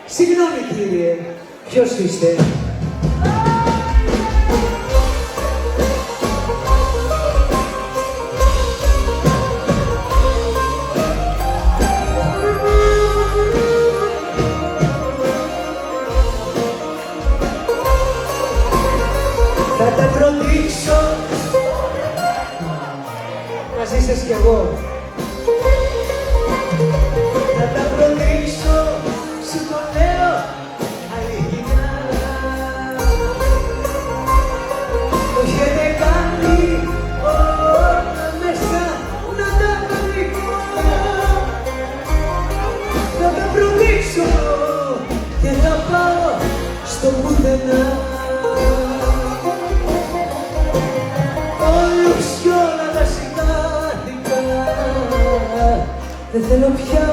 Συγγνώμη κύριε, ποιος είστε? Θα τα προδείξω. Μαζί σας κι εγώ. Θα τα προδείξω, σου το λέω αληθινά. Το έχετε κάνει όλα μέσα να τα προδείξω. Θα τα προδείξω και θα πάω στο πουθενά. Όλους κι όλα τα σημάδια δεν θέλω πια